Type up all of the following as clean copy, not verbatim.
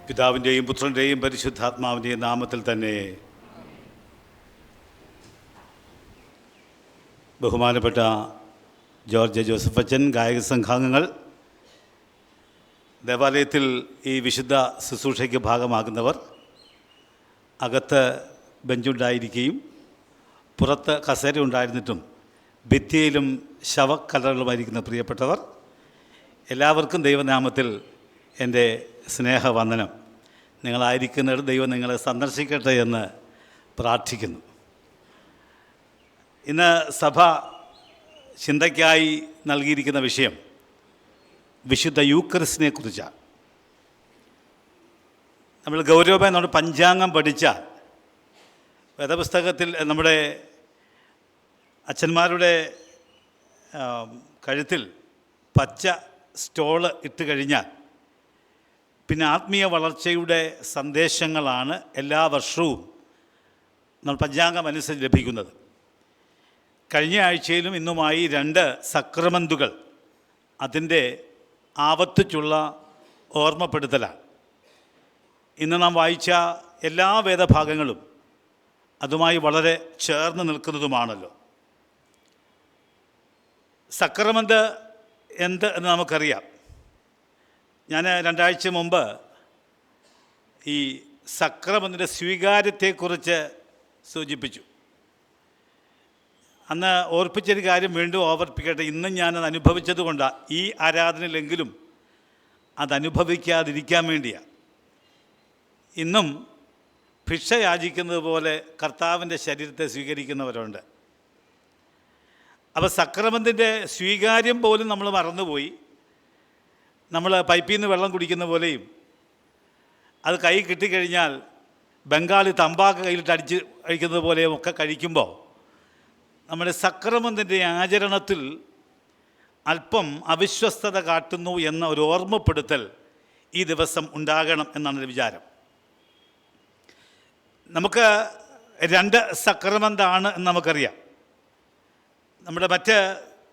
പിതാവിൻ്റെയും പുത്രൻ്റെയും പരിശുദ്ധാത്മാവിൻ്റെയും നാമത്തിൽ തന്നെ. ബഹുമാനപ്പെട്ട ജോർജ് ജോസഫ് അച്ഛൻ, ഗായക സംഘാംഗങ്ങൾ, ദേവാലയത്തിൽ ഈ വിശുദ്ധ ശുശ്രൂഷയ്ക്ക് ഭാഗമാകുന്നവർ, അകത്ത് ബെഞ്ചുണ്ടായിരിക്കുകയും പുറത്ത് കസേര ഉണ്ടായിരുന്നിട്ടും ഭിത്തിയിലും ശവക്കല്ലറുകളുമായിരിക്കുന്ന പ്രിയപ്പെട്ടവർ, എല്ലാവർക്കും ദൈവനാമത്തിൽ എൻ്റെ സ്നേഹവന്ദനം. നിങ്ങളായിരിക്കുന്നത് ദൈവം നിങ്ങളെ സന്ദർശിക്കട്ടെ എന്ന് പ്രാർത്ഥിക്കുന്നു. ഇന്ന് സഭ ചിന്തയ്ക്കായി നൽകിയിരിക്കുന്ന വിഷയം വിശുദ്ധ യൂക്കറിസ്റ്റിനെ കുറിച്ചാണ്. നമ്മൾ ഗൗരവമായി നമ്മുടെ പഞ്ചാംഗം പഠിച്ചാൽ വേദപുസ്തകത്തിൽ നമ്മുടെ അച്ഛന്മാരുടെ കഴുത്തിൽ പച്ച സ്റ്റോള് ഇട്ട് കഴിഞ്ഞാൽ പിന്നെ ആത്മീയ വളർച്ചയുടെ സന്ദേശങ്ങളാണ് എല്ലാ വർഷവും നമ്മൾ പഞ്ചാംഗം അനുസരിച്ച് ലഭിക്കുന്നത്. കഴിഞ്ഞ ആഴ്ചയിലും ഇന്നുമായി 2 സക്രമന്തുകൾ അതിൻ്റെ ആവർത്തിച്ചുള്ള ഓർമ്മപ്പെടുത്തലാണ്. ഇന്ന് നാം വായിച്ച എല്ലാ വേദഭാഗങ്ങളും അതുമായി വളരെ ചേർന്ന് നിൽക്കുന്നതുമാണല്ലോ. സക്രമന്ത് എന്ത് എന്ന് നമുക്കറിയാം. ഞാൻ 2 ആഴ്ച മുമ്പ് ഈ സക്രമന്തിൻ്റെ സ്വീകാര്യത്തെക്കുറിച്ച് സൂചിപ്പിച്ചു. അന്ന് ഓർപ്പിച്ചൊരു കാര്യം വീണ്ടും ഓർപ്പിക്കട്ടെ. ഇന്നും ഞാനത് അനുഭവിച്ചത് കൊണ്ടാണ്, ഈ ആരാധനയിലെങ്കിലും അതനുഭവിക്കാതിരിക്കാൻ വേണ്ടിയാണ്. ഇന്നും ഭിക്ഷ യാചിക്കുന്നത് പോലെ കർത്താവിൻ്റെ ശരീരത്തെ സ്വീകരിക്കുന്നവരുണ്ട്. അപ്പോൾ സക്രമന്തിൻ്റെ സ്വീകാര്യം പോലും നമ്മൾ മറന്നുപോയി. നമ്മൾ പൈപ്പിൽ നിന്ന് വെള്ളം കുടിക്കുന്ന പോലെയും അത് കൈ കിട്ടിക്കഴിഞ്ഞാൽ ബംഗാളി തമ്പാക്ക് കയ്യിലിട്ട് അടിച്ച് കഴിക്കുന്നത് പോലെയും ഒക്കെ കഴിക്കുമ്പോൾ നമ്മുടെ സക്രമന്തിൻ്റെ ആചരണത്തിൽ അല്പം അവിശ്വസ്തത കാട്ടുന്നു എന്ന ഒരു ഓർമ്മപ്പെടുത്തൽ ഈ ദിവസം ഉണ്ടാകണം എന്നാണ് എൻ്റെ വിചാരം. നമുക്ക് 2 സക്രമന്താണ് എന്ന് നമുക്കറിയാം. നമ്മുടെ മറ്റ്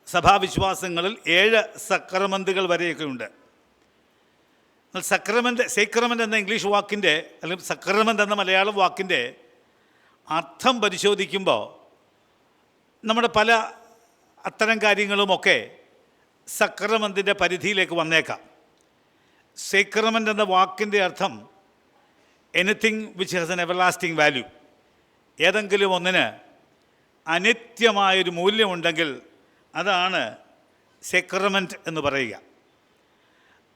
സഭാവിശ്വാസങ്ങളിൽ 7 സക്രമന്തുകൾ വരെയൊക്കെ ഉണ്ട്. സേക്രമെൻ്റ് എന്ന ഇംഗ്ലീഷ് വാക്കിൻ്റെ അല്ലെങ്കിൽ സക്രമെൻ്റ് എന്ന മലയാളം വാക്കിൻ്റെ അർത്ഥം പരിശോധിക്കുമ്പോൾ നമ്മുടെ പല അത്തരം കാര്യങ്ങളുമൊക്കെ സക്രമെൻ്റിൻ്റെ പരിധിയിലേക്ക് വന്നേക്കാം. സേക്രമെൻ്റ് എന്ന വാക്കിൻ്റെ അർത്ഥം anything which has N everlasting value. ഏതെങ്കിലും ഒന്നിന് അനിത്യമായൊരു മൂല്യമുണ്ടെങ്കിൽ അതാണ് സേക്രമെൻ്റ് എന്ന് പറയുക.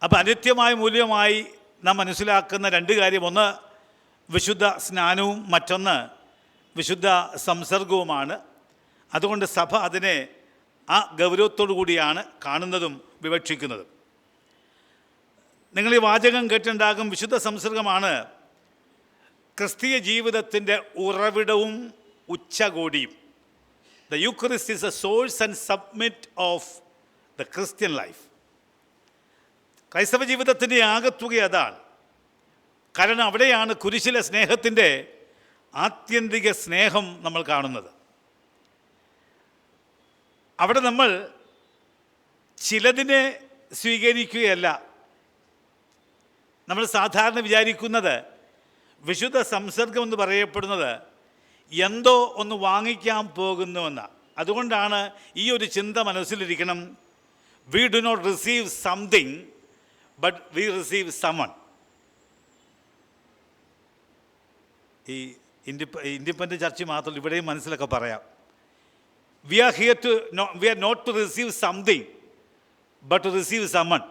അപ്പോൾ അനിത്യമായ മൂല്യമായി നാം മനസ്സിലാക്കുന്ന 2 കാര്യം, ഒന്ന് വിശുദ്ധ സ്നാനവും മറ്റൊന്ന് വിശുദ്ധ സംസർഗവുമാണ്. അതുകൊണ്ട് സഭ അതിനെ ആ ഗൗരവത്തോടു കൂടിയാണ് കാണുന്നതും വിവക്ഷിക്കുന്നതും. നിങ്ങൾ ഈ വാചകം കേട്ടുണ്ടാകും, വിശുദ്ധ സംസർഗമാണ് ക്രിസ്തീയ ജീവിതത്തിൻ്റെ ഉറവിടവും ഉച്ചകോടിയും. The Eucharist is a source and summit of the Christian life. ക്രൈസ്തവ ജീവിതത്തിൻ്റെ ആകത്തുക അതാണ്. കാരണം അവിടെയാണ് കുരിശിലെ സ്നേഹത്തിൻ്റെ ആത്യന്തിക സ്നേഹം നമ്മൾ കാണുന്നത്. അവിടെ നമ്മൾ ചിലതിനെ സ്വീകരിക്കുകയല്ല. നമ്മൾ സാധാരണ വിചാരിക്കുന്നത് വിശുദ്ധ സംസർഗം എന്ന് പറയപ്പെടുന്നത് എന്തോ ഒന്ന് വാങ്ങിക്കാൻ പോകുന്നുവെന്നാണ്. അതുകൊണ്ടാണ് ഈ ഒരു ചിന്ത മനസ്സിലിരിക്കണം. We do not receive something but we receive someone. ഈ ഇൻഡിപെൻഡൻറ്റ് ചർച്ച് മാത്രമല്ല, ഇവിടെയും മനസ്സിലൊക്കെ പറയാം. We are not to receive something but to receive someone.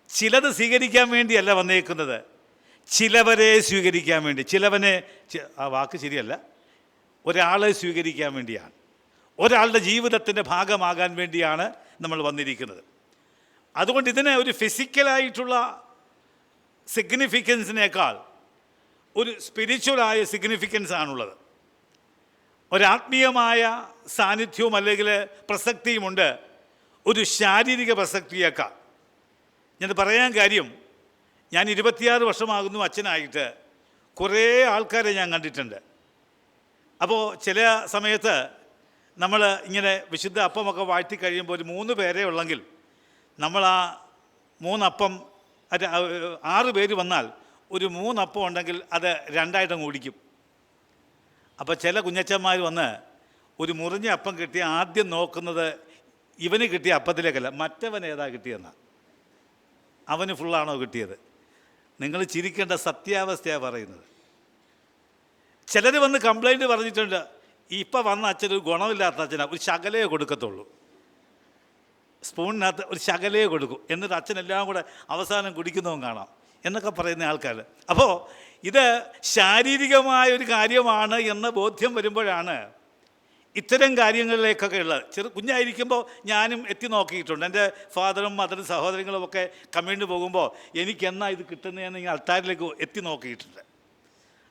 ചിലത് സ്വീകരിക്കാൻ വേണ്ടിയല്ല വന്നേക്കുന്നത്, ചിലവരെ സ്വീകരിക്കാൻ വേണ്ടി. ചിലവനെ, ആ വാക്ക് ശരിയല്ല, ഒരാളെ സ്വീകരിക്കാൻ വേണ്ടിയാണ്, ഒരാളുടെ ജീവിതത്തിൻ്റെ ഭാഗമാകാൻ വേണ്ടിയാണ് നമ്മൾ വന്നിരിക്കുന്നത്. അതുകൊണ്ട് ഇതിന് ഒരു ഫിസിക്കലായിട്ടുള്ള സിഗ്നിഫിക്കൻസിനേക്കാൾ ഒരു സ്പിരിച്വലായ സിഗ്നിഫിക്കൻസ് ആണുള്ളത്. ഒരാത്മീയമായ സാന്നിധ്യവും അല്ലെങ്കിൽ പ്രസക്തിയുമുണ്ട്, ഒരു ശാരീരിക പ്രസക്തിയേക്കാൾ. ഞാൻ പറയാൻ കാര്യം, ഞാൻ 26 വർഷമാകുന്നു അച്ഛനായിട്ട്. കുറേ ആൾക്കാരെ ഞാൻ കണ്ടിട്ടുണ്ട്. അപ്പോൾ ചില സമയത്ത് നമ്മൾ ഇങ്ങനെ വിശുദ്ധ അപ്പമൊക്കെ വാഴ്ത്തി കഴിയുമ്പോൾ ഒരു 3 പേരേ ഉള്ളെങ്കിൽ നമ്മൾ ആ 3 അപ്പം 6 പേര് വന്നാൽ ഒരു 3 അപ്പം ഉണ്ടെങ്കിൽ അത് 2ആയിട്ടങ്ങ് ഓടിക്കും. അപ്പോൾ ചില കുഞ്ഞച്ചന്മാർ വന്ന് ഒരു മുറിഞ്ഞ അപ്പം കിട്ടിയ ആദ്യം നോക്കുന്നത് ഇവന് കിട്ടിയ അപ്പത്തിലേക്കല്ല, മറ്റവൻ ഏതാ കിട്ടിയെന്നാണ്. അവന് ഫുള്ളാണോ കിട്ടിയത്? നിങ്ങൾ ചിരിക്കേണ്ട സത്യാവസ്ഥയാണ് പറയുന്നത്. ചിലർ വന്ന് കംപ്ലൈൻറ്റ് പറഞ്ഞിട്ടുണ്ട്, ഇപ്പം വന്ന അച്ഛൻ ഒരു ഗുണമില്ലാത്ത അച്ഛനാണ്, ഒരു ശകലേ കൊടുക്കത്തുള്ളൂ, സ്പൂണിനകത്ത് ഒരു ശകലേ കൊടുക്കും, എന്നിട്ട് അച്ഛനെല്ലാം കൂടെ അവസാനം കുടിക്കുന്നതും കാണാം എന്നൊക്കെ പറയുന്ന ആൾക്കാർ. അപ്പോൾ ഇത് ശാരീരികമായ ഒരു കാര്യമാണ് എന്ന ബോധ്യം വരുമ്പോഴാണ് ഇത്തരം കാര്യങ്ങളിലേക്കൊക്കെ ഉള്ളത്. കുഞ്ഞായിരിക്കുമ്പോൾ ഞാനും എത്തി നോക്കിയിട്ടുണ്ട്. എൻ്റെ ഫാദറും മദറും സഹോദരങ്ങളും ഒക്കെ കമ്മ്യൂണിന് പോകുമ്പോൾ എനിക്കെന്നാ ഇത് കിട്ടുന്നതെന്ന് ഇങ്ങനെ അൾത്താരിലേക്ക് എത്തി നോക്കിയിട്ടുണ്ട്.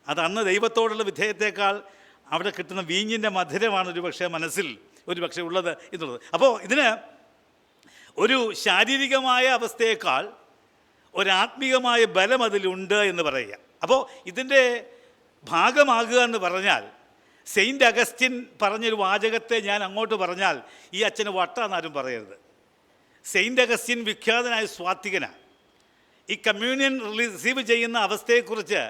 അത് അന്ന് ദൈവത്തോടുള്ള വിധേയത്തേക്കാൾ അവിടെ കിട്ടുന്ന വീഞ്ഞിൻ്റെ മധുരമാണ് ഒരു പക്ഷേ മനസ്സിൽ ഉള്ളത് എന്നുള്ളത്. അപ്പോൾ ഇതിന് ഒരു ശാരീരികമായ അവസ്ഥയേക്കാൾ ഒരാത്മീകമായ ബലം അതിലുണ്ട് എന്ന് പറയുക. അപ്പോൾ ഇതിൻ്റെ ഭാഗമാകുക എന്ന് പറഞ്ഞാൽ, സെയിൻറ്റ് അഗസ്റ്റിൻ പറഞ്ഞൊരു വാചകത്തെ ഞാൻ അങ്ങോട്ട് പറഞ്ഞാൽ ഈ അച്ഛന് വട്ടാന്നാരും പറയരുത്. സെയിൻറ്റ് അഗസ്റ്റിൻ വിഖ്യാതനായ സ്വാത്വികനാണ്. ഈ കമ്മ്യൂണിയൻ റിസീവ് ചെയ്യുന്ന അവസ്ഥയെക്കുറിച്ച്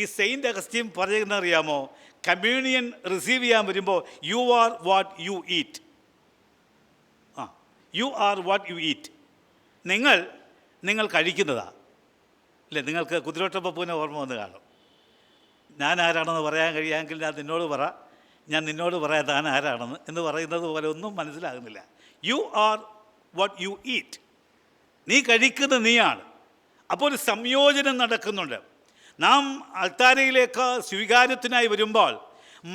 ഈ സെയിൻറ്റ് അഗസ്റ്റിൻ പറയുന്നത് അറിയാമോ? കമ്മ്യൂണിയൻ റിസീവ് ചെയ്യാൻ വരുമ്പോൾ U are what you eat. U are what you eat. നിങ്ങൾ കഴിക്കുന്നതാണ് അല്ലേ? നിങ്ങൾക്ക് കുതിരോട്ടപ്പൂവിനെ ഓർമ്മ വന്ന് കാണും. ഞാൻ ആരാണെന്ന് പറയാൻ കഴിയാമെങ്കിൽ ഞാൻ നിന്നോട് പറയാം താൻ ആരാണെന്ന് എന്ന് പറയുന്നത് പോലെ ഒന്നും മനസ്സിലാകുന്നില്ല. U are what you eat. നീ കഴിക്കുന്നത് നീയാണ്. അപ്പോൾ ഒരു സംയോജനം നടക്കുന്നുണ്ട്. നാം അൾത്താരയിലേക്ക് സ്വീകാര്യത്തിനായി വരുമ്പോൾ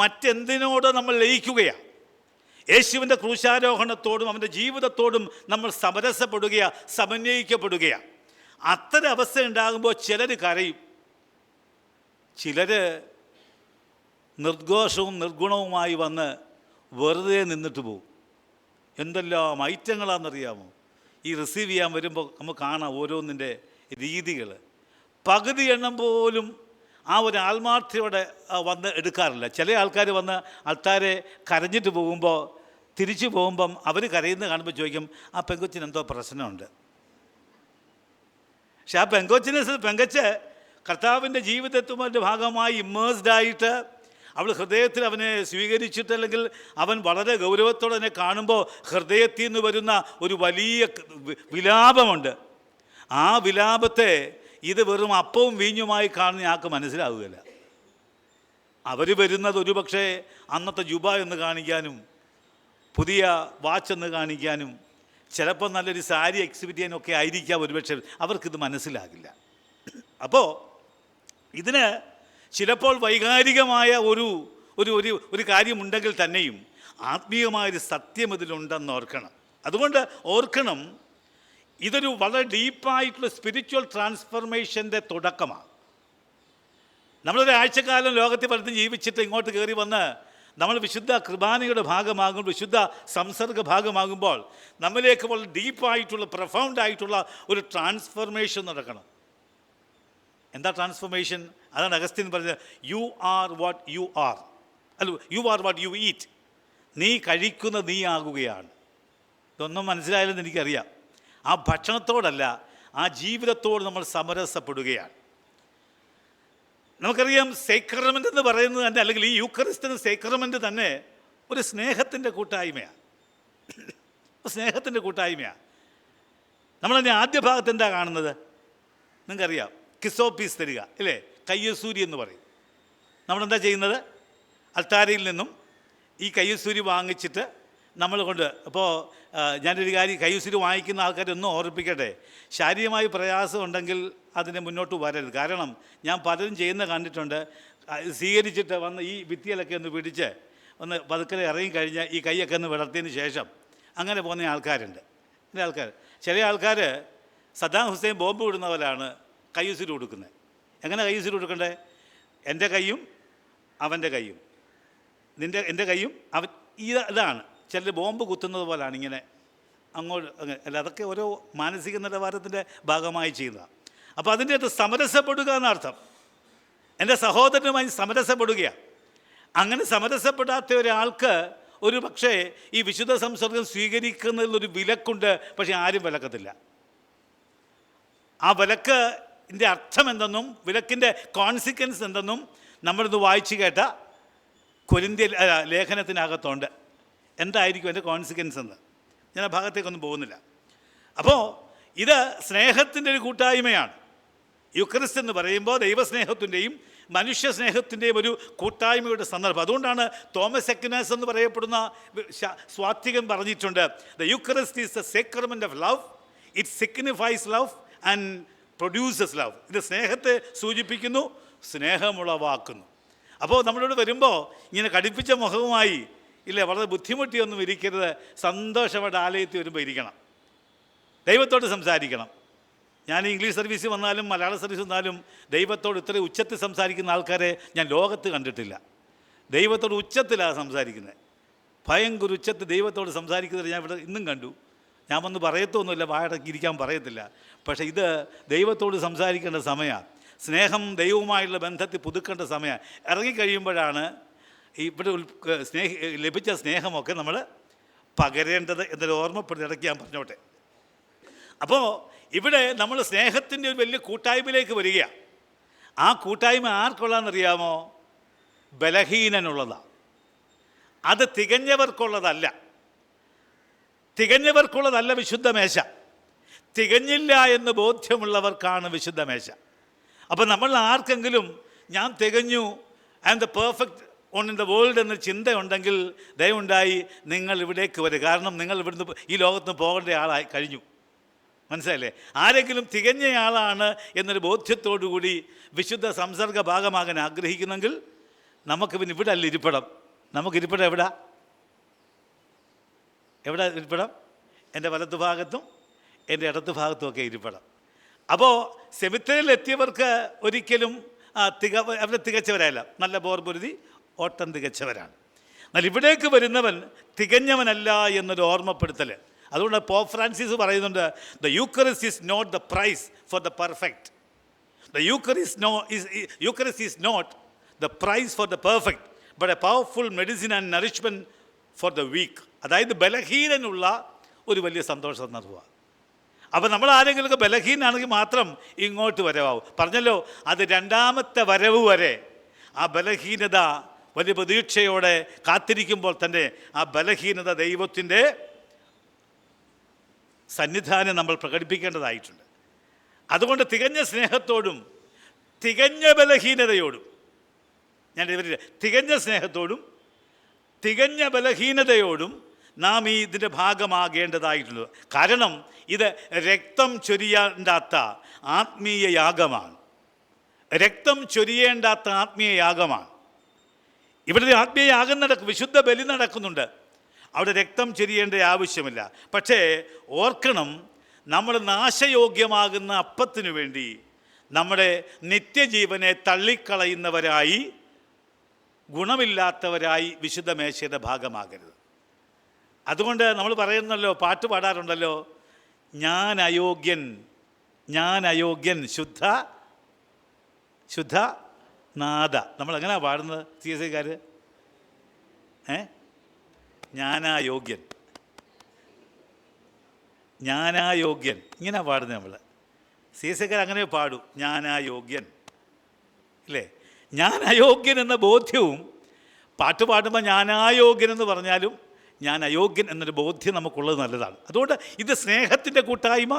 മറ്റെന്തിനോട് നമ്മൾ ലയിക്കുകയാണ്. യേശുവിൻ്റെ ക്രൂശാരോഹണത്തോടും അവൻ്റെ ജീവിതത്തോടും നമ്മൾ സമരസപ്പെടുകയാണ്, സമന്വയിക്കപ്പെടുകയാണ്. അത്തരം അവസ്ഥ ഉണ്ടാകുമ്പോൾ ചിലർ കരയും, ചിലർ നിർഘോഷവും നിർഗുണവുമായി വന്ന് വെറുതെ നിന്നിട്ട് പോകും. എന്തെല്ലാം ഐറ്റങ്ങളാണെന്നറിയാമോ? ഈ റിസീവ് ചെയ്യാൻ വരുമ്പോൾ നമുക്ക് കാണാം ഓരോന്നിൻ്റെ രീതികൾ. പകുതി എണ്ണം പോലും ആ ഒരു ആത്മാർത്ഥയോടെ വന്ന് എടുക്കാറില്ല. ചില ആൾക്കാർ വന്ന് ആൾക്കാരെ കരഞ്ഞിട്ട് പോകുമ്പോൾ തിരിച്ചു പോകുമ്പം അവർ കരയുന്നത് കാണുമ്പോൾ ചോദിക്കും, ആ പെങ്കൊച്ചിന് എന്തോ പ്രശ്നമുണ്ട്. പക്ഷെ ആ പെങ്കൊച്ച് കർത്താവിൻ്റെ ജീവിതത്തിൻ്റെ ഭാഗമായി ഇമ്മേഴ്സ്ഡായിട്ട് അവൾ ഹൃദയത്തിൽ അവനെ സ്വീകരിച്ചിട്ട്, അല്ലെങ്കിൽ അവൻ വളരെ ഗൗരവത്തോടെ തന്നെ കാണുമ്പോൾ ഹൃദയത്തിൽ നിന്ന് വരുന്ന ഒരു വലിയ വിലാപമുണ്ട്. ആ വിലാപത്തെ ഇത് വെറും അപ്പവും വീഞ്ഞുമായി കാണുന്ന ആൾക്ക് മനസ്സിലാവുകയില്ല. അവർ വരുന്നത് ഒരു പക്ഷേ അന്നത്തെ ജുബ എന്ന് കാണിക്കാനും പുതിയ വാച്ച് എന്ന് കാണിക്കാനും ചിലപ്പോൾ നല്ലൊരു സാരി എക്സിബിറ്റ് ചെയ്യാനൊക്കെ ആയിരിക്കാം. ഒരുപക്ഷെ അവർക്കിത് മനസ്സിലാകില്ല. അപ്പോൾ ഇതിന് ചിലപ്പോൾ വൈകാരികമായ ഒരു കാര്യമുണ്ടെങ്കിൽ തന്നെയും ആത്മീയമായൊരു സത്യം ഇതിലുണ്ടെന്ന് ഓർക്കണം. അതുകൊണ്ട് ഓർക്കണം, ഇതൊരു വളരെ ഡീപ്പായിട്ടുള്ള സ്പിരിച്വൽ ട്രാൻസ്ഫർമേഷൻ്റെ തുടക്കമാണ്. നമ്മളൊരാഴ്ചക്കാലം ലോകത്തിൽ പലതും ജീവിച്ചിട്ട് ഇങ്ങോട്ട് കയറി വന്ന് നമ്മൾ വിശുദ്ധ കുർബാനയുടെ ഭാഗമാകുമ്പോൾ, വിശുദ്ധ സംസർഗ ഭാഗമാകുമ്പോൾ നമ്മിലേക്ക് വളരെ ഡീപ്പായിട്ടുള്ള പ്രൊഫൗണ്ടായിട്ടുള്ള ഒരു ട്രാൻസ്ഫർമേഷൻ നടക്കണം. എന്താ ട്രാൻസ്ഫർമേഷൻ? അതാണ് അഗസ്റ്റിൻ പറഞ്ഞത്, you are what you are, അല്ല you are what you eat. നീ കഴിക്കുന്ന നീ ആകുകയാണ്. ഇതൊന്നും മനസ്സിലായാലെന്ന് എനിക്കറിയാം. ആ ഭക്ഷണത്തോടല്ല, ആ ജീവിതത്തോട് നമ്മൾ സമരസപ്പെടുകയാണ്. നമുക്കറിയാം, സേക്രമെൻ്റ് എന്ന് പറയുന്നത് തന്നെ, അല്ലെങ്കിൽ ഈ യൂക്കറിസ്റ്റ് സേക്രമെൻ്റ് തന്നെ ഒരു സ്നേഹത്തിൻ്റെ കൂട്ടായ്മയാണ്. സ്നേഹത്തിൻ്റെ കൂട്ടായ്മയാണ്. നമ്മളതിൻ്റെ ആദ്യ ഭാഗത്ത് എന്താ കാണുന്നത്? നിങ്ങൾക്കറിയാം, കിസോപ്പീസ് തരിക അല്ലേ, കയ്യസൂരി എന്ന് പറയും. നമ്മളെന്താ ചെയ്യുന്നത്? അൾത്താരയിൽ നിന്നും ഈ കയ്യസൂരി വാങ്ങിച്ചിട്ട് നമ്മൾ കൊണ്ട്, അപ്പോൾ ഞാനൊരു കാര്യം, കയ്യസൂരി വാങ്ങിക്കുന്ന ആൾക്കാരൊന്നും ഓർമ്മിപ്പിക്കട്ടെ, ശാരീരികമായി പ്രയാസം ഉണ്ടെങ്കിൽ അതിനെ മുന്നോട്ട് വരരുത്. കാരണം ഞാൻ പലരും ചെയ്യുന്ന കണ്ടിട്ടുണ്ട്. സ്വീകരിച്ചിട്ട് വന്ന് ഈ ഭിത്തിയിലൊക്കെ ഒന്ന് പിടിച്ച് ഒന്ന് പതുക്കലെ ഇറങ്ങിക്കഴിഞ്ഞാൽ ഈ കൈയൊക്കെ ഒന്ന് വിടർത്തിയതിന് ശേഷം അങ്ങനെ പോകുന്ന ആൾക്കാരുണ്ട്. ചില ആൾക്കാർ സദ്ദാം ഹുസൈൻ ബോംബ് വിടുന്ന പോലെയാണ് കയ്യൂസിരി കൊടുക്കുന്നത്. എങ്ങനെ കയ്യൂസിരി കൊടുക്കണ്ടേ? എൻ്റെ കൈയും അവൻ്റെ കൈയും, എൻ്റെ കൈയും അവൻ, ഇതാണ്. ചിലർ ബോംബ് കുത്തുന്നത് പോലെയാണ് ഇങ്ങനെ അങ്ങോട്ട് അങ്ങനെ. അല്ല, അതൊക്കെ ഓരോ മാനസിക നിലവാരത്തിൻ്റെ ഭാഗമായി ചെയ്യുന്നതാണ്. അപ്പോൾ അതിൻ്റെ അകത്ത് സമരസപ്പെടുക എന്നർത്ഥം. എൻ്റെ സഹോദരനുമായി സമരസപ്പെടുകയാണ്. അങ്ങനെ സമരസപ്പെടാത്ത ഒരാൾക്ക് ഒരു പക്ഷേ ഈ വിശുദ്ധ സംസർഗം സ്വീകരിക്കുന്നതിലൊരു വിലക്കുണ്ട്. പക്ഷേ ആരും വിലക്കത്തില്ല. ആ വിലക്ക് വിലക്കിൻ്റെ അർത്ഥം എന്തെന്നും വിലക്കിൻ്റെ കോൺസിക്വൻസ് എന്തെന്നും നമ്മളിന്ന് വായിച്ചു കേട്ട കൊരിന്ത്യൻ ലേഖനത്തിനകത്തുണ്ട്. എന്തായിരിക്കും എൻ്റെ കോൺസിക്വൻസ് എന്ന് ഞാൻ ആ ഭാഗത്തേക്കൊന്നും പോകുന്നില്ല. അപ്പോൾ ഇത് സ്നേഹത്തിൻ്റെ ഒരു കൂട്ടായ്മയാണ്. യുക്രിസ്ത് എന്ന് പറയുമ്പോൾ ദൈവസ്നേഹത്തിൻ്റെയും മനുഷ്യ സ്നേഹത്തിൻ്റെയും ഒരു കൂട്ടായ്മയുടെ സന്ദർഭം. അതുകൊണ്ടാണ് തോമസ് അക്വിനാസ് എന്ന് പറയപ്പെടുന്ന സ്വാത്വികൻ പറഞ്ഞിട്ടുണ്ട്, the Eucharist is the sacrament of love, it signifies love and produces love. ഇത് സ്നേഹത്തെ സൂചിപ്പിക്കുന്നു, സ്നേഹമുളവാക്കുന്നു. അപ്പോൾ നമ്മളോട് വരുമ്പോൾ ഇങ്ങനെ കടുപ്പിച്ച മുഖവുമായി ഇല്ലേ, വളരെ ബുദ്ധിമുട്ടിയൊന്നും ഇരിക്കരുത്. സന്തോഷമായിട്ട് ആലയത്തിൽ വരുമ്പോൾ ഇരിക്കണം, ദൈവത്തോട് സംസാരിക്കണം. ഞാൻ ഇംഗ്ലീഷ് സർവീസിൽ വന്നാലും മലയാള സർവീസ് വന്നാലും ദൈവത്തോട് ഇത്രയും ഉച്ചത്തിൽ സംസാരിക്കുന്ന ആൾക്കാരെ ഞാൻ ലോകത്ത് കണ്ടിട്ടില്ല. ദൈവത്തോട് ഉച്ചത്തിലാണ് സംസാരിക്കുന്നത്, ഭയങ്കര ഉച്ചത്തിൽ ദൈവത്തോട് സംസാരിക്കുന്നത് ഞാൻ ഇവിടെ ഇന്നും കണ്ടു. ഞാൻ വന്ന് പറയത്തൊന്നുമില്ല, വായടക്കി ഇരിക്കാൻ പറയത്തില്ല. പക്ഷേ ഇത് ദൈവത്തോട് സംസാരിക്കേണ്ട സമയമാണ്. സ്നേഹം ദൈവവുമായുള്ള ബന്ധത്തിൽ പുതുക്കേണ്ട സമയമാണ്. ഇറങ്ങിക്കഴിയുമ്പോഴാണ് ഇവിടെ ലഭിച്ച സ്നേഹമൊക്കെ നമ്മൾ പകരേണ്ടത് എന്നൊരു ഓർമ്മപ്പെടുത്തി ഇടയ്ക്ക് ഞാൻ പറഞ്ഞോട്ടെ. അപ്പോൾ ഇവിടെ നമ്മൾ സ്നേഹത്തിൻ്റെ ഒരു വലിയ കൂട്ടായ്മയിലേക്ക് വരികയാണ്. ആ കൂട്ടായ്മ ആർക്കുള്ളതെന്നറിയാമോ? ബലഹീനനുള്ളതാണ്. അത് തികഞ്ഞവർക്കുള്ളതല്ല. തികഞ്ഞവർക്കുള്ളതല്ല വിശുദ്ധ മേശ. തികഞ്ഞില്ല എന്ന് ബോധ്യമുള്ളവർക്കാണ് വിശുദ്ധ മേശ. അപ്പം നമ്മൾ ആർക്കെങ്കിലും ഞാൻ തികഞ്ഞു, I am the perfect one in the world എന്ന ചിന്തയുണ്ടെങ്കിൽ ദയവുണ്ടായി നിങ്ങൾ ഇവിടേക്ക് വരും. കാരണം നിങ്ങൾ ഇവിടുന്ന് ഈ ലോകത്ത് പോകേണ്ട ആളായി കഴിഞ്ഞു. മനസ്സിലല്ലേ? ആരെങ്കിലും തികഞ്ഞയാളാണ് എന്നൊരു ബോധ്യത്തോടുകൂടി വിശുദ്ധ സംസർഗ ഭാഗമാകാൻ ആഗ്രഹിക്കുന്നെങ്കിൽ നമുക്ക് പിന്നെ ഇവിടെ അല്ല ഇരിപ്പിടം. നമുക്ക് ഇരിപ്പിടം എവിടെ ഇരിപ്പിടം? എൻ്റെ വലത്തു ഭാഗത്തും എൻ്റെ ഇടത്തു ഭാഗത്തും ഒക്കെ ഇരിപ്പിടം. അപ്പോൾ സെമിത്തേരിയിൽ എത്തിയവർക്ക് ഒരിക്കലും അവരെ തികച്ചവരല്ല, നല്ല ബോർപൊരുതി ഓട്ടം തികച്ചവരാണ്. എന്നാൽ ഇവിടേക്ക് വരുന്നവൻ തികഞ്ഞവനല്ല എന്നൊരു ഓർമ്മപ്പെടുത്തൽ. അതുകൊണ്ട് പോപ്പ് ഫ്രാൻസിസ് പറയുന്നുണ്ട്, the Eucharist is not the prize for the perfect. The Eucharist is not the prize for the perfect but a powerful medicine and nourishment for the weak. അതായത് ബലഹീനനുള്ള ഒരു വലിയ സന്തോഷ സന്ദർഭമാണ്. അപ്പോൾ നമ്മൾ ആരെങ്കിലുമൊക്കെ ബലഹീനാണെങ്കിൽ മാത്രം ഇങ്ങോട്ട് വരവാകും. പറഞ്ഞല്ലോ, അത് രണ്ടാമത്തെ വരവ് വരെ ആ ബലഹീനത വലിയ പ്രതീക്ഷയോടെ കാത്തിരിക്കുമ്പോൾ തന്നെ ആ ബലഹീനത ദൈവത്തിൻ്റെ സന്നിധാനം നമ്മൾ പ്രകടിപ്പിക്കേണ്ടതായിട്ടുണ്ട്. അതുകൊണ്ട് തികഞ്ഞ സ്നേഹത്തോടും തികഞ്ഞ ബലഹീനതയോടും, ഞാൻ തികഞ്ഞ സ്നേഹത്തോടും തികഞ്ഞ ബലഹീനതയോടും നാം ഇതിൻ്റെ ഭാഗമാകേണ്ടതായിട്ടുള്ളത്. കാരണം ഇത് രക്തം ചൊരിയേണ്ടാത്ത ആത്മീയ യാഗമാണ്. രക്തം ചൊരിയേണ്ടാത്ത ആത്മീയ യാഗമാണ്. ഇവിടെ ആത്മീയ യാഗം വിശുദ്ധ ബലി നടക്കുന്നുണ്ട്. അവിടെ രക്തം ചൊരിയേണ്ട ആവശ്യമില്ല. പക്ഷേ ഓർക്കണം, നമ്മൾ നാശയോഗ്യമാകുന്ന അപ്പത്തിനു വേണ്ടി നമ്മുടെ നിത്യജീവനെ തള്ളിക്കളയുന്നവരായി, ഗുണമില്ലാത്തവരായി വിശുദ്ധ മേശയുടെ ഭാഗമാകരുത്. അതുകൊണ്ട് നമ്മൾ പറയുന്നല്ലോ, പാട്ട് പാടാറുണ്ടല്ലോ, ഞാൻ അയോഗ്യൻ, ഞാൻ അയോഗ്യൻ, ശുദ്ധ ശുദ്ധ നാഥ. നമ്മളെങ്ങനെയാണ് പാടുന്നത് CSIക്കാർ? ഞാനായോഗ്യൻ, ഞാനായോഗ്യൻ, ഇങ്ങനെ പാടുന്നത് നമ്മൾ. CSIക്കാർ അങ്ങനെ പാടും, ഞാനായോഗ്യൻ, ഇല്ലേ? ഞാൻ അയോഗ്യൻ എന്ന ബോധ്യവും, പാട്ട് പാടുമ്പോൾ ഞാനായോഗ്യൻ എന്ന് പറഞ്ഞാലും ഞാൻ അയോഗ്യൻ എന്നൊരു ബോധ്യം നമുക്കുള്ളത് നല്ലതാണ്. അതുകൊണ്ട് ഇത് സ്നേഹത്തിൻ്റെ കൂട്ടായ്മ,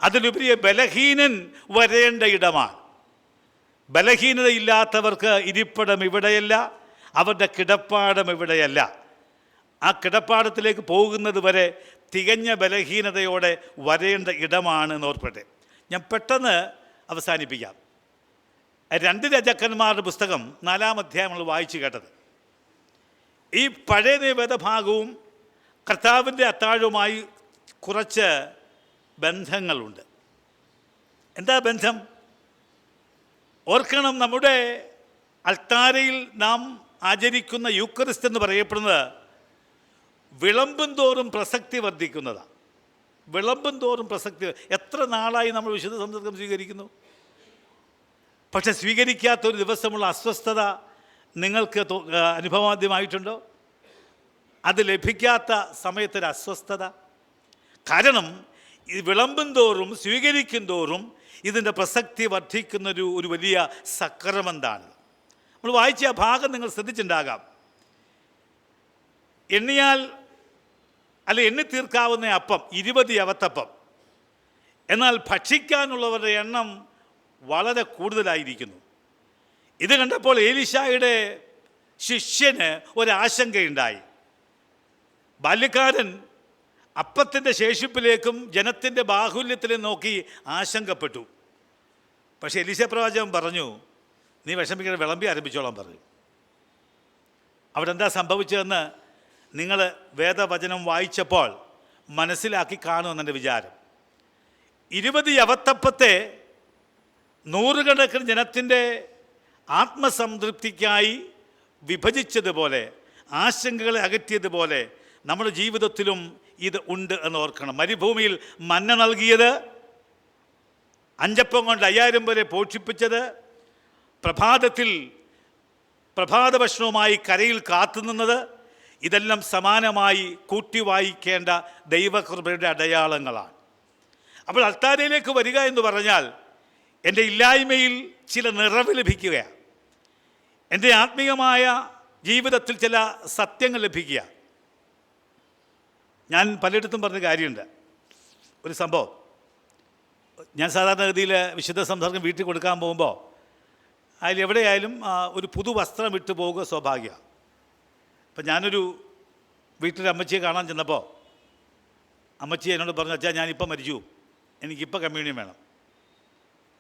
അതിലുപരി ബലഹീനൻ വരേണ്ട ഇടമാണ്. ബലഹീനതയില്ലാത്തവർക്ക് ഇരിപ്പിടം ഇവിടെയല്ല, അവരുടെ കിടപ്പാടം ഇവിടെയല്ല. ആ കിടപ്പാടത്തിലേക്ക് പോകുന്നത് വരെ തികഞ്ഞ ബലഹീനതയോടെ വരേണ്ട ഇടമാണ് എന്ന് ഓർപ്പട്ടെ. ഞാൻ പെട്ടെന്ന് അവസാനിപ്പിക്കാം. 2 രാജാക്കന്മാരുടെ പുസ്തകം 4-ാം അധ്യായം നമ്മൾ വായിച്ചു കേട്ടത്. ഈ പഴയ നിയമഭാഗവും കർത്താവിൻ്റെ അത്താഴവുമായി കുറച്ച് ബന്ധങ്ങളുണ്ട്. എന്താ ബന്ധം? ഓർക്കണം, നമ്മുടെ അൾത്താരയിൽ നാം ആചരിക്കുന്ന യൂക്കറിസ്റ്റ് എന്ന് പറയപ്പെടുന്നത് വിളമ്പും തോറും പ്രസക്തി വർദ്ധിക്കുന്നതാണ്. വിളമ്പും തോറും പ്രസക്തി. എത്ര നാളായി നമ്മൾ വിശുദ്ധ സംസർഗം സ്വീകരിക്കുന്നു? പക്ഷെ സ്വീകരിക്കാത്തൊരു ദിവസമുള്ള അസ്വസ്ഥത നിങ്ങൾക്ക് അനുഭവാദ്യമായിട്ടുണ്ടോ? അത് ലഭിക്കാത്ത സമയത്തൊരു അസ്വസ്ഥത. കാരണം ഇത് വിളമ്പും തോറും സ്വീകരിക്കും തോറും ഇതിൻ്റെ പ്രസക്തി വർദ്ധിക്കുന്നൊരു വലിയ സക്രമന്താണ്. നമ്മൾ വായിച്ച ആ ഭാഗം നിങ്ങൾ ശ്രദ്ധിച്ചിട്ടുണ്ടാകാം. എണ്ണി തീർക്കാവുന്ന അപ്പം 20 യവത്തപ്പം, എന്നാൽ ഭക്ഷിക്കാനുള്ളവരുടെ എണ്ണം വളരെ കൂടുതലായിരിക്കുന്നു. ഇത് കണ്ടപ്പോൾ എലീശായുടെ ശിഷ്യന് ഒരാശങ്കയുണ്ടായി. ബാല്യക്കാരൻ അപ്പത്തിൻ്റെ ശേഷിപ്പിലേക്കും ജനത്തിൻ്റെ ബാഹുല്യത്തിലും നോക്കി ആശങ്കപ്പെട്ടു. പക്ഷേ എലീശാ പ്രവാചകൻ പറഞ്ഞു, നീ വിഷമിക്കാതെ, വിളമ്പി ആരംഭിച്ചോളാൻ പറഞ്ഞു. അവിടെ എന്താ സംഭവിച്ചതെന്ന് നിങ്ങൾ വേദവചനം വായിച്ചപ്പോൾ മനസ്സിലാക്കി കാണുമെന്നെൻ്റെ വിചാരം. 20 യവത്തപ്പത്തെ നൂറുകണക്കിന് ജനത്തിൻ്റെ ആത്മസംതൃപ്തിക്കായി വിഭജിച്ചതുപോലെ, ആശങ്കകളെ അകറ്റിയതുപോലെ നമ്മുടെ ജീവിതത്തിലും ഇത് ഉണ്ട് എന്ന് ഓർക്കണം. മരുഭൂമിയിൽ മന്ന നൽകിയത്, 5 അപ്പം കൊണ്ട് 5000 പേരെ പോഷിപ്പിച്ചത്, പ്രഭാത ഭക്ഷണവുമായി കരയിൽ കാത്തുനിന്നത്, ഇതെല്ലാം സമാനമായി കൂട്ടി വായിക്കേണ്ട ദൈവകൃപയുടെ അടയാളങ്ങളാണ്. അപ്പോൾ അൾത്താരയിലേക്ക് വരിക എന്ന് പറഞ്ഞാൽ എൻ്റെ ഇല്ലായ്മയിൽ ചില നിറവ് ലഭിക്കുകയാണ്, എൻ്റെ ആത്മീയമായ ജീവിതത്തിൽ ചില സത്യങ്ങൾ ലഭിക്കുക. ഞാൻ പലയിടത്തും പറഞ്ഞ കാര്യമുണ്ട്. ഒരു സംഭവം, ഞാൻ സാധാരണഗതിയിൽ വിശുദ്ധ സംസർഗം വീട്ടിൽ കൊടുക്കാൻ പോകുമ്പോൾ അതിലെവിടെയായാലും ഒരു പുതുവസ്ത്രം ഇട്ട് പോവുക സ്വാഭാവികമാണ്. അപ്പം ഞാനൊരു വീട്ടിൽ അമ്മച്ചിയെ കാണാൻ ചെന്നപ്പോൾ അമ്മച്ചി എന്നോട് പറഞ്ഞു, അച്ഛാ ഞാനിപ്പം മരിച്ചു, എനിക്കിപ്പോൾ കമ്മ്യൂണിയൻ വേണം.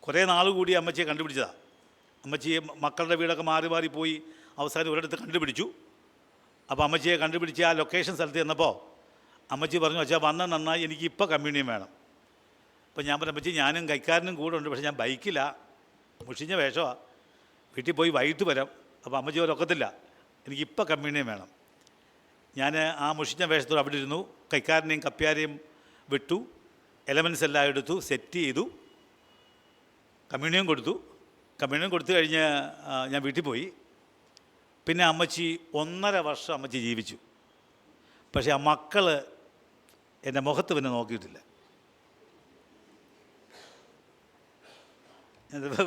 കുറേ നാൾ കൂടി അമ്മച്ചിയെ കണ്ടുപിടിച്ചതാണ്. അമ്മച്ചിയെ മക്കളുടെ വീടൊക്കെ മാറി മാറി പോയി അവസാനം ഒരിടത്ത് കണ്ടുപിടിച്ചു. അപ്പോൾ അമ്മച്ചിയെ കണ്ടുപിടിച്ച് ആ ലൊക്കേഷൻ സ്ഥലത്ത് ചെന്നപ്പോൾ അമ്മച്ചി പറഞ്ഞു, അച്ഛാ വന്നാൽ നന്നായി, എനിക്കിപ്പോൾ കമ്മ്യൂണിയൻ വേണം. അപ്പോൾ ഞാൻ പറഞ്ഞു, അമ്മച്ചി ഞാനും കൈക്കാരനും കൂടെ ഉണ്ട്, പക്ഷേ ഞാൻ ബൈക്കില്ല, മുഷിഞ്ഞ വേഷമാണ്, വീട്ടിൽ പോയി വൈകിട്ട് വരാം. അപ്പോൾ അമ്മച്ചി ഒരൊക്കത്തില്ല, എനിക്കിപ്പോൾ കമ്മ്യൂണിയൻ വേണം. ഞാൻ ആ മുഷിഞ്ഞ വേഷത്തോട് അവിടെ ഇരുന്നു, കൈക്കാരനെയും കപ്പ്യാരെയും വിട്ടു, എലമെൻസ് എല്ലാം എടുത്തു, സെറ്റ് ചെയ്തു, കമ്മ്യൂണിയൻ കൊടുത്തു. കമ്മ്യൂണിയൻ കൊടുത്തു കഴിഞ്ഞ് ഞാൻ വീട്ടിൽ പോയി. പിന്നെ അമ്മച്ചി 1.5 വർഷം അമ്മച്ചി ജീവിച്ചു. പക്ഷേ ആ മക്കൾ എൻ്റെ മുഖത്ത് പിന്നെ നോക്കിയിട്ടില്ല.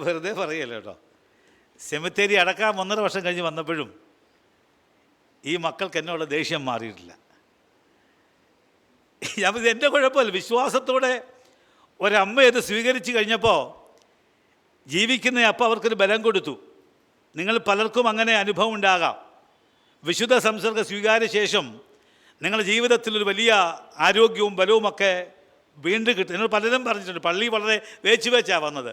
വെറുതെ പറയുകയല്ല കേട്ടോ. സെമിത്തേരി അടക്കാൻ 1.5 വർഷം കഴിഞ്ഞ് വന്നപ്പോഴും ഈ മക്കൾക്ക് എന്നുള്ള ദേഷ്യം മാറിയിട്ടില്ല. ഞാൻ എൻ്റെ കുഴപ്പമില്ല, വിശ്വാസത്തോടെ ഒരമ്മ ഇത് സ്വീകരിച്ച് കഴിഞ്ഞപ്പോൾ ജീവിക്കുന്ന അപ്പം അവർക്കൊരു ബലം കൊടുത്തു. നിങ്ങൾ പലർക്കും അങ്ങനെ അനുഭവം ഉണ്ടാകാം. വിശുദ്ധ സംസർഗ സ്വീകാര്യ ശേഷം നിങ്ങളുടെ ജീവിതത്തിലൊരു വലിയ ആരോഗ്യവും ബലവുമൊക്കെ വീണ്ടും കിട്ടും. നിങ്ങൾ പലരും പറഞ്ഞിട്ടുണ്ട്, പള്ളി വളരെ വേച്ചാണ് വന്നത്,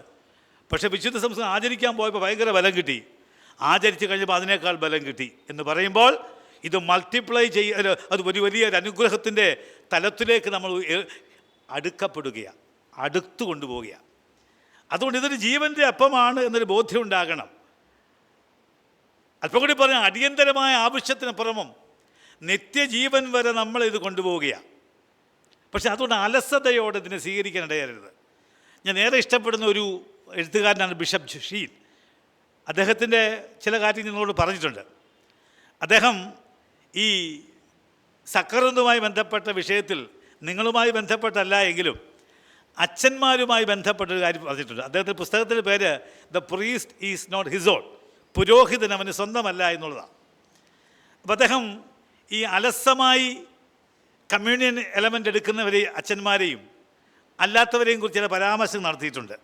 പക്ഷേ വിശുദ്ധ സംസർഗം ആചരിക്കാൻ പോയപ്പോൾ ഭയങ്കര ബലം കിട്ടി, ആചരിച്ച് കഴിഞ്ഞപ്പോൾ അതിനേക്കാൾ ബലം കിട്ടി എന്ന് പറയുമ്പോൾ ഇത് മൾട്ടിപ്ലൈ അത് വലിയൊരു അനുഗ്രഹത്തിൻ്റെ തലത്തിലേക്ക് നമ്മൾ അടുക്കപ്പെടുകയാണ്, അടുത്തു കൊണ്ടുപോവുകയാണ്. അതുകൊണ്ട് ഇതൊരു ജീവൻ്റെ അപ്പമാണ് എന്നൊരു ബോധ്യം ഉണ്ടാകണം. അല്പം കൂടി പറഞ്ഞാൽ അടിയന്തരമായ ആവശ്യത്തിനപ്പുറമും നിത്യജീവൻ വരെ നമ്മളിത് കൊണ്ടുപോവുകയാണ്. പക്ഷെ അതുകൊണ്ട് അലസതയോടെ ഇതിനെ സ്വീകരിക്കാൻ ഇടയരുത്. ഞാൻ ഏറെ ഇഷ്ടപ്പെടുന്ന ഒരു എഴുത്തുകാരനാണ് ബിഷപ്പ് ഷീൻ. അദ്ദേഹത്തിൻ്റെ ചില കാര്യങ്ങൾ നിങ്ങളോട് പറഞ്ഞിട്ടുണ്ട്. അദ്ദേഹം ഈ സക്കറുമായി ബന്ധപ്പെട്ട വിഷയത്തിൽ നിങ്ങളുമായി ബന്ധപ്പെട്ടല്ല എങ്കിലും അച്ഛന്മാരുമായി ബന്ധപ്പെട്ടൊരു കാര്യം പറഞ്ഞിട്ടുണ്ട്. അദ്ദേഹത്തിൻ്റെ പുസ്തകത്തിൻ്റെ പേര് the priest is not his own, പുരോഹിതൻ അവന് സ്വന്തമല്ല എന്നുള്ളതാണ്. അപ്പോൾ അദ്ദേഹം ഈ അലസമായി കമ്മ്യൂണിയൻ എലമെൻ്റ് എടുക്കുന്നവരെ അച്ഛന്മാരെയും അല്ലാത്തവരെയും കുറിച്ച് ചില പരാമർശം നടത്തിയിട്ടുണ്ട്.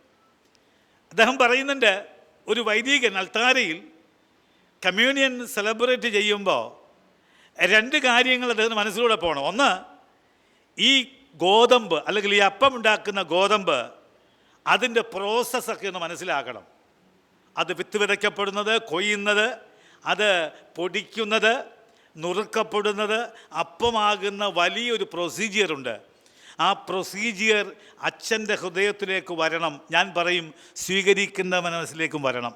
അദ്ദേഹം പറയുന്നുണ്ട്, ഒരു വൈദികൻ അൾത്താരയിൽ കമ്മ്യൂണിയൻ സെലിബ്രേറ്റ് ചെയ്യുമ്പോൾ 2 കാര്യങ്ങൾ അദ്ദേഹത്തിന് മനസ്സിലൂടെ പോകണം. ഒന്ന്, ഈ ഗോതമ്പ് അല്ലെങ്കിൽ ഈ അപ്പം ഉണ്ടാക്കുന്ന ഗോതമ്പ് അതിൻ്റെ പ്രോസസ്സൊക്കെ ഒന്ന് മനസ്സിലാക്കണം. അത് വിത്ത് വിതയ്ക്കപ്പെടുന്നത്, കൊയ്യുന്നത്, അത് പൊടിക്കുന്നത്, നുറുക്കപ്പെടുന്നത്, അപ്പമാകുന്ന വലിയൊരു പ്രൊസീജിയറുണ്ട്. ആ പ്രൊസീജിയർ അച്ഛൻ്റെ ഹൃദയത്തിലേക്ക് വരണം. ഞാൻ പറയും സ്വീകരിക്കുന്ന മനസ്സിലേക്കും വരണം.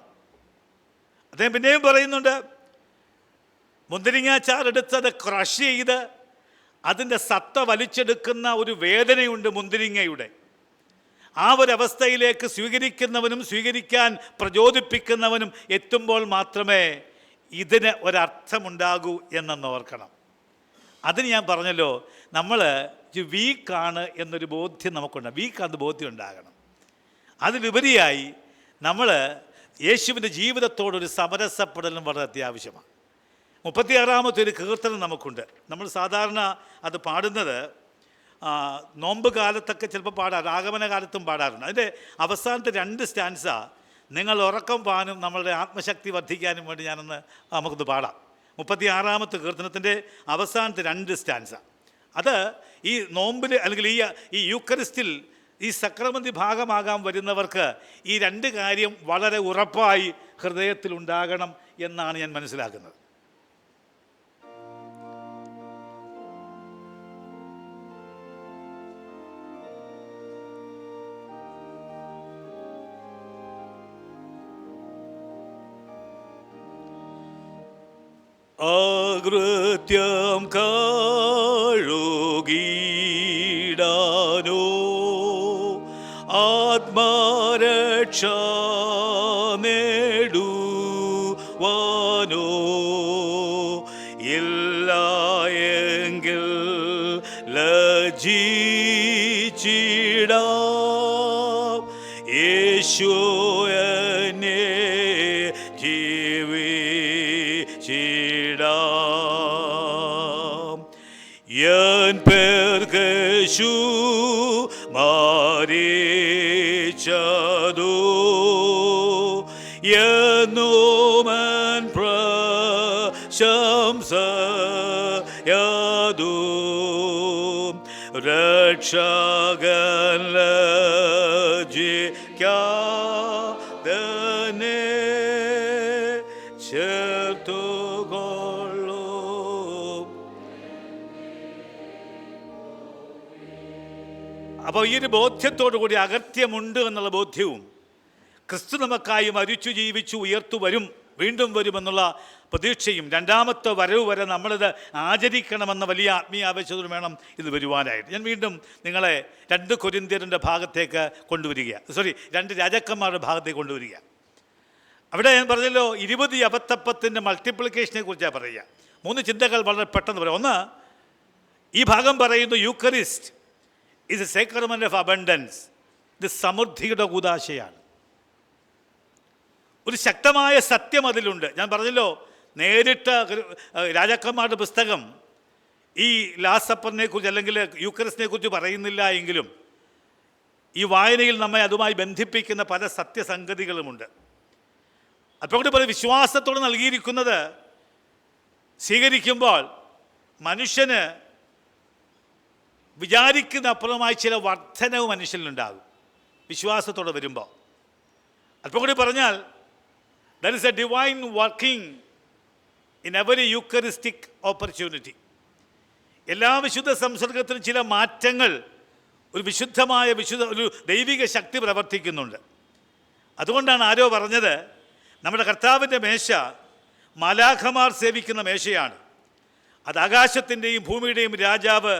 അദ്ദേഹം പിന്നെയും പറയുന്നുണ്ട്, മുന്തിരിങ്ങാച്ചാറെടുത്ത് അത് ക്രഷ് ചെയ്ത് അതിൻ്റെ സത്ത വലിച്ചെടുക്കുന്ന ഒരു വേദനയുണ്ട് മുന്തിരിങ്ങയുടെ. ആ ഒരവസ്ഥയിലേക്ക് സ്വീകരിക്കുന്നവനും സ്വീകരിക്കാൻ പ്രചോദിപ്പിക്കുന്നവനും എത്തുമ്പോൾ മാത്രമേ ഇതിന് ഒരർത്ഥമുണ്ടാകൂ എന്നെന്ന് ഓർക്കണം. അതിന് ഞാൻ പറഞ്ഞല്ലോ, നമ്മൾ വീക്കാണ് എന്നൊരു ബോധ്യം നമുക്കുണ്ട്. വീക്കാണെന്ന് ബോധ്യം ഉണ്ടാകണം. അതിലുപരിയായി നമ്മൾ യേശുവിൻ്റെ ജീവിതത്തോടൊരു സമരസപ്പെടലും വളരെ അത്യാവശ്യമാണ്. 36-ാമത്തെ ഒരു കീർത്തനം നമുക്കുണ്ട്. നമ്മൾ സാധാരണ അത് പാടുന്നത് നോമ്പ് കാലത്തൊക്കെ ചിലപ്പോൾ പാടാറ്, ആഗമന കാലത്തും പാടാറുണ്ട്. അതിൻ്റെ അവസാനത്തെ 2 സ്റ്റാൻസ നിങ്ങൾ ഉറക്കം പാനും നമ്മളുടെ ആത്മശക്തി വർദ്ധിക്കാനും വേണ്ടി ഞാനൊന്ന് നമുക്കൊന്ന് പാടാം. 36-ാമത്തെ കീർത്തനത്തിൻ്റെ അവസാനത്തെ 2 സ്റ്റാൻസ. അത് ഈ നോമ്പിൽ അല്ലെങ്കിൽ ഈ യൂക്കറിസ്റ്റിൽ ഈ സക്രമന്തി ഭാഗമാകാൻ വരുന്നവർക്ക് ഈ 2 കാര്യം വളരെ ഉറപ്പായി ഹൃദയത്തിൽ ഉണ്ടാകണം എന്നാണ് ഞാൻ മനസ്സിലാക്കുന്നത്. അകൃത്യം കഴുകിടാനോ ആത്മരക്ഷ നേടുവാനോ ഇല്ലായെങ്കിൽ ലജ്ജിച്ചിടാം. യേശു എന്നെ ജീവിച്ചിടാം. എൻ പേർക്കേശു മരിച്ചതു എന്നുമൻ പ്രശംസയതു. രക്ഷകൻ ലജ്ജിക്കാതെ ചേർത്തുകൊള്ളൂ. അപ്പോൾ ഈ ഒരു ബോധ്യത്തോടു കൂടി അകത്യമുണ്ട് എന്നുള്ള ബോധ്യവും ക്രിസ്തു നമുക്കായി മരിച്ചു ജീവിച്ചു ഉയർത്തു വരും, വീണ്ടും വരുമെന്നുള്ള പ്രതീക്ഷയും 2ാമത്തെ വരവ് വരെ നമ്മളിത് ആചരിക്കണമെന്ന വലിയ ആത്മീയാവേശത്തോട് വേണം ഇത് വരുവാനായിട്ട്. ഞാൻ വീണ്ടും നിങ്ങളെ 2 കൊരിന്ത്യരുടെ ഭാഗത്തേക്ക് കൊണ്ടുവരിക, 2 രാജാക്കന്മാരുടെ ഭാഗത്തേക്ക് കൊണ്ടുവരിക. അവിടെ ഞാൻ പറഞ്ഞല്ലോ 20 അബദ്ധപ്പത്തിൻ്റെ മൾട്ടിപ്ലിക്കേഷനെ കുറിച്ചാണ് പറയുക. 3 ചിന്തകൾ വളരെ പെട്ടെന്ന് പറയാം. ഒന്ന്, ഈ ഭാഗം പറയുന്നു Eucharist is a sacrament of abundance. ഇത് സമൃദ്ധിയുടെ കൂദാശയാണ്. ഒരു ശക്തമായ സത്യം അതിലുണ്ട്. ഞാൻ പറഞ്ഞല്ലോ, നേരിട്ട് രാജാക്കന്മാരുടെ പുസ്തകം ഈ ലാസ്റ്റ് സപ്പറിനെ കുറിച്ച് അല്ലെങ്കിൽ യൂക്കറിസ്റ്റിനെ കുറിച്ച് പറയുന്നില്ല എങ്കിലും ഈ വായനയിൽ നമ്മെ അതുമായി ബന്ധിപ്പിക്കുന്ന പല സത്യസംഗതികളുമുണ്ട്. അപ്പോൾ കൂടി പറയും, വിശ്വാസത്തോടെ നൽകിയിരിക്കുന്നത് സ്വീകരിക്കുമ്പോൾ മനുഷ്യന് വിചാരിക്കുന്ന അപ്പുറമായി ചില വർധനവ് മനുഷ്യനിലുണ്ടാകും വിശ്വാസത്തോടെ വരുമ്പോൾ. അല്പം കൂടി പറഞ്ഞാൽ, there is a divine working in every Eucharistic opportunity. എല്ലാ വിശുദ്ധ സംസർഗത്തിനും ചില മാറ്റങ്ങൾ, ഒരു ഒരു ദൈവിക ശക്തി പ്രവർത്തിക്കുന്നുണ്ട്. അതുകൊണ്ടാണ് ആരോ പറഞ്ഞത്, നമ്മുടെ കർത്താവിൻ്റെ മേശ മാലാഖമാർ സേവിക്കുന്ന മേശയാണ്. അത് ആകാശത്തിൻ്റെയും ഭൂമിയുടെയും രാജാവ്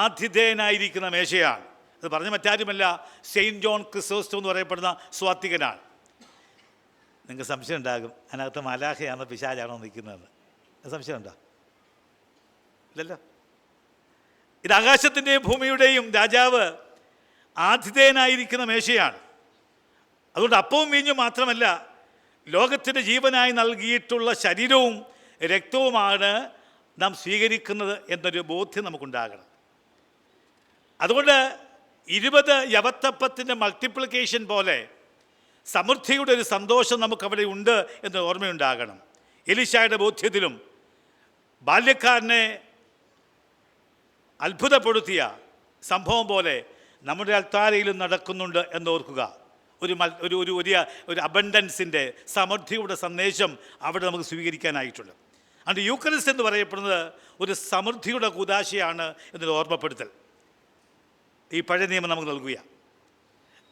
ആതിഥേയനായിരിക്കുന്ന മേശയാണ്. അത് പറഞ്ഞ മറ്റാരുമല്ല, സെയിൻറ്റ് ജോൺ ക്രിസോസ്റ്റം എന്ന് പറയപ്പെടുന്ന സ്വാത്വികനാണ്. നിങ്ങൾക്ക് സംശയം ഉണ്ടാകും, അതിനകത്ത് മാലാഖയാണോ പിശാചാണോ നിൽക്കുന്നതെന്ന്. സംശയം ഉണ്ടോ? ഇല്ലല്ലോ. ഇത് ആകാശത്തിൻ്റെയും ഭൂമിയുടെയും രാജാവ് ആതിഥേയനായിരിക്കുന്ന മേശയാണ്. അതുകൊണ്ട് അപ്പവും വീഞ്ഞും മാത്രമല്ല, ലോകത്തിൻ്റെ ജീവനായി നൽകിയിട്ടുള്ള ശരീരവും രക്തവുമാണ് നാം സ്വീകരിക്കുന്നത് എന്നൊരു ബോധ്യം നമുക്കുണ്ടാകണം. അതുകൊണ്ട് 20 യവത്തപ്പത്തിൻ്റെ മൾട്ടിപ്ലിക്കേഷൻ പോലെ സമൃദ്ധിയുടെ ഒരു സന്തോഷം നമുക്കവിടെ ഉണ്ട് എന്ന് ഓർമ്മയുണ്ടാകണം. എലീശായുടെ ബോധ്യത്തിലും ബാല്യക്കാരനെ അത്ഭുതപ്പെടുത്തിയ സംഭവം പോലെ നമ്മുടെ അൾത്താരയിലും നടക്കുന്നുണ്ട് എന്നോർക്കുക. ഒരു അബണ്ടൻസിൻ്റെ, സമൃദ്ധിയുടെ സന്ദേശം അവിടെ നമുക്ക് സ്വീകരിക്കാനായിട്ടുണ്ട്. അതുകൊണ്ട് യൂക്കറിസ്റ്റ് എന്ന് പറയപ്പെടുന്നത് ഒരു സമൃദ്ധിയുടെ കൂദാശയാണ് എന്നൊരു ഓർമ്മപ്പെടുത്തൽ ഈ പഴയ നിയമം നമുക്ക് നൽകുക.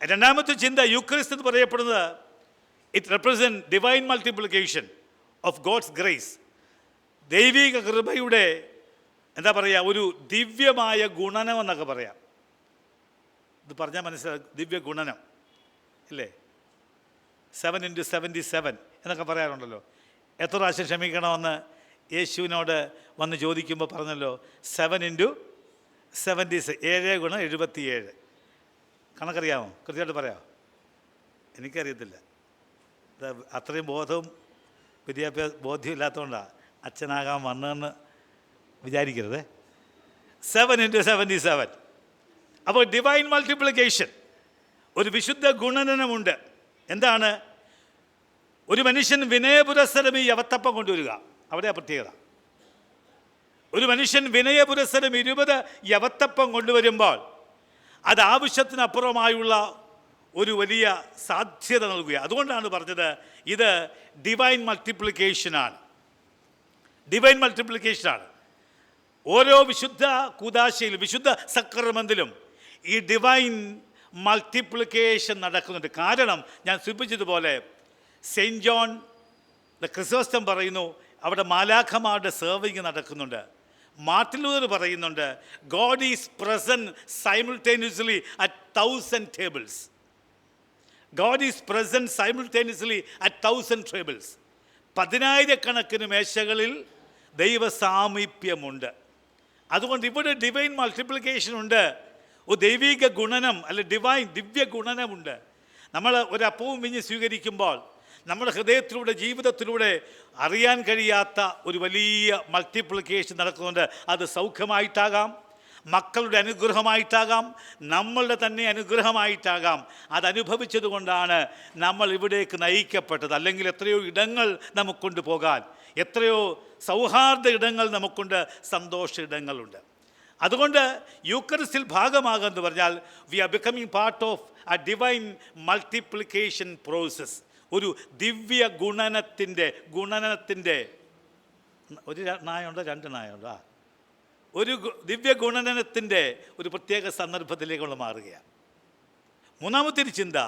2ാമത്തെ ചിന്ത, യൂക്കറിസ്റ്റ് എന്ന് പറയപ്പെടുന്നത് it represent divine multiplication of God's grace. ദൈവിക കൃപയുടെ എന്താ പറയുക, ഒരു ദിവ്യമായ ഗുണനം എന്നൊക്കെ പറയാം. ഇത് പറഞ്ഞാൽ മനസ്സിലാകും, ദിവ്യ ഗുണനം ഇല്ലേ? 7 × 77 എന്നൊക്കെ പറയാറുണ്ടല്ലോ. എത്ര പ്രാവശ്യം ക്ഷമിക്കണമെന്ന് യേശുവിനോട് വന്ന് ചോദിക്കുമ്പോൾ പറഞ്ഞല്ലോ, 7 × 7 ഗുണം 77. കണക്കറിയാമോ? കൃത്യമായിട്ട് പറയാമോ? എനിക്കറിയത്തില്ല. അത്രയും ബോധവും ബോധ്യം ഇല്ലാത്തതുകൊണ്ടാണ് അച്ഛനാകാൻ വന്നതെന്ന് വിചാരിക്കരുത്. 7 × 77. അപ്പോൾ ഡിവൈൻ മൾട്ടിപ്ലിക്കേഷൻ, ഒരു വിശുദ്ധ ഗുണനമുണ്ട്. എന്താണ്? ഒരു മനുഷ്യൻ വിനയപുരസ്സരം ഈ യവത്തപ്പം കൊണ്ടുവരിക, അവിടെ പ്രത്യേകത. ഒരു മനുഷ്യൻ വിനയപുരസ്സരം 20 യവത്തപ്പം കൊണ്ടുവരുമ്പോൾ അത് ആവശ്യത്തിനപ്പുറമായുള്ള ഒരു വലിയ സാധ്യത നൽകുക. അതുകൊണ്ടാണ് പറഞ്ഞത് ഇത് ഡിവൈൻ മൾട്ടിപ്ലിക്കേഷനാണ്. ഡിവൈൻ മൾട്ടിപ്ലിക്കേഷനാണ്. ഓരോ വിശുദ്ധ കൂദാശയിലും വിശുദ്ധ സക്രമത്തിലും ഈ ഡിവൈൻ മൾട്ടിപ്ലിക്കേഷൻ നടക്കുന്നുണ്ട്. കാരണം ഞാൻ സൂചിപ്പിച്ചതുപോലെ സെയിൻറ്റ് ജോൺ ക്രിസോസ്റ്റം പറയുന്നു അവിടെ മാലാഖമാരുടെ സേവിങ് നടക്കുന്നുണ്ട്. മാർട്ടിൻ ലൂതർ പറയുന്നുണ്ട് God is present simultaneously at 1000 tables. God is present simultaneously at 1000 tables. 10,000 മേശകളിൽ ദൈവ സാമീപ്യമുണ്ട്. അതുകൊണ്ട് ഇവിടെ ഡിവൈൻ മൾട്ടിപ്ലിക്കേഷൻ ഉണ്ട്. ഒരു ദൈവിക ഗുണനം അല്ലെ ദിവ്യ ഗുണനമുണ്ട്. നമ്മൾ ഒരു അപ്പവും വീഞ്ഞ് സ്വീകരിക്കുമ്പോൾ നമ്മുടെ ഹൃദയത്തിലൂടെ ജീവിതത്തിലൂടെ അറിയാൻ കഴിയാത്ത ഒരു വലിയ മൾട്ടിപ്ലിക്കേഷൻ നടക്കുന്നുണ്ട്. അത് സൗഖ്യമായിട്ടാകാം, മക്കളുടെ അനുഗ്രഹമായിട്ടാകാം, നമ്മളുടെ തന്നെ അനുഗ്രഹമായിട്ടാകാം. അതനുഭവിച്ചതുകൊണ്ടാണ് നമ്മൾ ഇവിടേക്ക് നയിക്കപ്പെട്ടത്. അല്ലെങ്കിൽ എത്രയോ ഇടങ്ങൾ നമുക്കൊണ്ട് പോകാൻ, എത്രയോ സൗഹാർദ്ദ ഇടങ്ങൾ നമുക്കുണ്ട്, സന്തോഷ ഇടങ്ങളുണ്ട്. അതുകൊണ്ട് യൂക്കറിസ്റ്റിൽ ഭാഗമാകുമെന്ന് പറഞ്ഞാൽ we are becoming part of a divine multiplication process. ഒരു ദിവ്യ ഗുണനത്തിൻ്റെ ഒരു നായുണ്ടോ 2 നായുണ്ടോ? ഒരു ദിവ്യ ഗുണനത്തിൻ്റെ ഒരു പ്രത്യേക സന്ദർഭത്തിലേക്ക് നമ്മൾ മാറുകയാണ്. മൂന്നാമത്തെ ചിന്ത,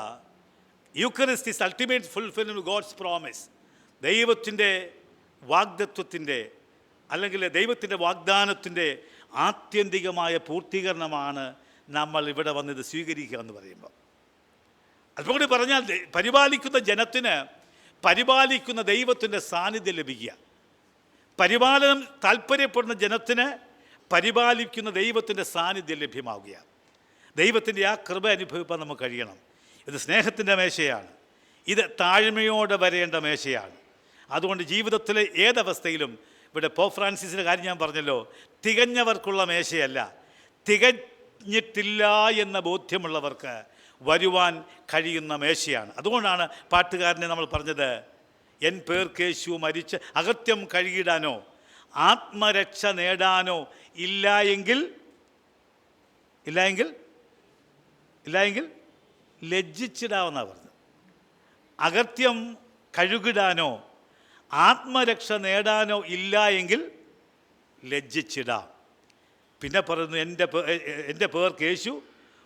Eucharist is ultimate fulfilment God's promise. ദൈവത്തിൻ്റെ വാഗ്ദത്വത്തിൻ്റെ അല്ലെങ്കിൽ ദൈവത്തിൻ്റെ വാഗ്ദാനത്തിൻ്റെ ആത്യന്തികമായ പൂർത്തീകരണമാണ് നമ്മൾ ഇവിടെ വന്നത് സ്വീകരിക്കുക എന്ന് പറയുമ്പോൾ. അതുകൊണ്ട് പറഞ്ഞാൽ പരിപാലിക്കുന്ന ജനത്തിന് പരിപാലിക്കുന്ന ദൈവത്തിൻ്റെ സാന്നിധ്യം ലഭിക്കുക. പരിപാലനം താല്പര്യപ്പെടുന്ന ജനത്തിന് പരിപാലിക്കുന്ന ദൈവത്തിൻ്റെ സാന്നിധ്യം ലഭ്യമാവുക. ദൈവത്തിൻ്റെ ആ കൃപ അനുഭവിക്കാൻ നമുക്ക് കഴിയണം. ഇത് സ്നേഹത്തിൻ്റെ മേശയാണ്. ഇത് താഴ്മയോടെ വരേണ്ട മേശയാണ്. അതുകൊണ്ട് ജീവിതത്തിലെ ഏതവസ്ഥയിലും, ഇവിടെ പോപ്പ് ഫ്രാൻസിസിൻ്റെ കാര്യം ഞാൻ പറഞ്ഞല്ലോ, തികഞ്ഞവർക്കുള്ള മേശയല്ല, തികഞ്ഞിട്ടില്ല എന്ന ബോധ്യമുള്ളവർക്ക് വരുവാൻ കഴിയുന്ന മേശയാണ്. അതുകൊണ്ടാണ് പാട്ടുകാരനെ നമ്മൾ പറഞ്ഞത്, എൻ പേർക്കേശു മരിച്ച് അകത്യം കഴുകിടാനോ ആത്മരക്ഷ നേടാനോ ഇല്ലായെങ്കിൽ ലജ്ജിച്ചിടാമെന്നാണ് പറഞ്ഞത്. അകത്യം കഴുകിടാനോ ആത്മരക്ഷ നേടാനോ ഇല്ല എങ്കിൽ ലജ്ജിച്ചിടാം. പിന്നെ പറയുന്നു എൻ്റെ പേർക്ക് യേശു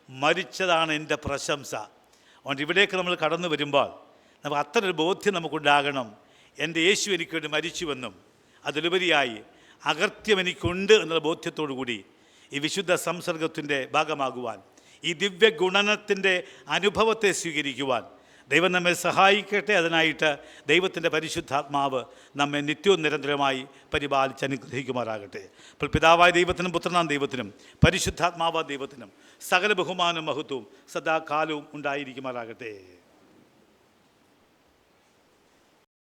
മരിച്ചതാണ് എൻ്റെ പ്രശംസ. അതുകൊണ്ട് ഇവിടേക്ക് നമ്മൾ കടന്നു വരുമ്പോൾ നമുക്ക് അത്രയൊരു ബോധ്യം നമുക്കുണ്ടാകണം. എൻ്റെ യേശു എനിക്ക് വേണ്ടി മരിച്ചുവെന്നും അതിലുപരിയായി അകർത്യം എനിക്കുണ്ട് എന്നുള്ള ബോധ്യത്തോടു കൂടി ഈ വിശുദ്ധ സംസർഗത്തിൻ്റെ ഭാഗമാകുവാൻ, ഈ ദിവ്യ ഗുണനത്തിൻ്റെ അനുഭവത്തെ സ്വീകരിക്കുവാൻ ദൈവം നമ്മെ സഹായിക്കട്ടെ. അതിനായിട്ട് ദൈവത്തിൻ്റെ പരിശുദ്ധാത്മാവ് നമ്മെ നിത്യവും നിരന്തരമായി പരിപാലിച്ച് അനുഗ്രഹിക്കുമാറാകട്ടെ. അപ്പോൾ പിതാവായ ദൈവത്തിനും പുത്രനാം ദൈവത്തിനും പരിശുദ്ധാത്മാവായ ദൈവത്തിനും സകല ബഹുമാനവും മഹത്വവും സദാകാലവും ഉണ്ടായിരിക്കുമാറാകട്ടെ.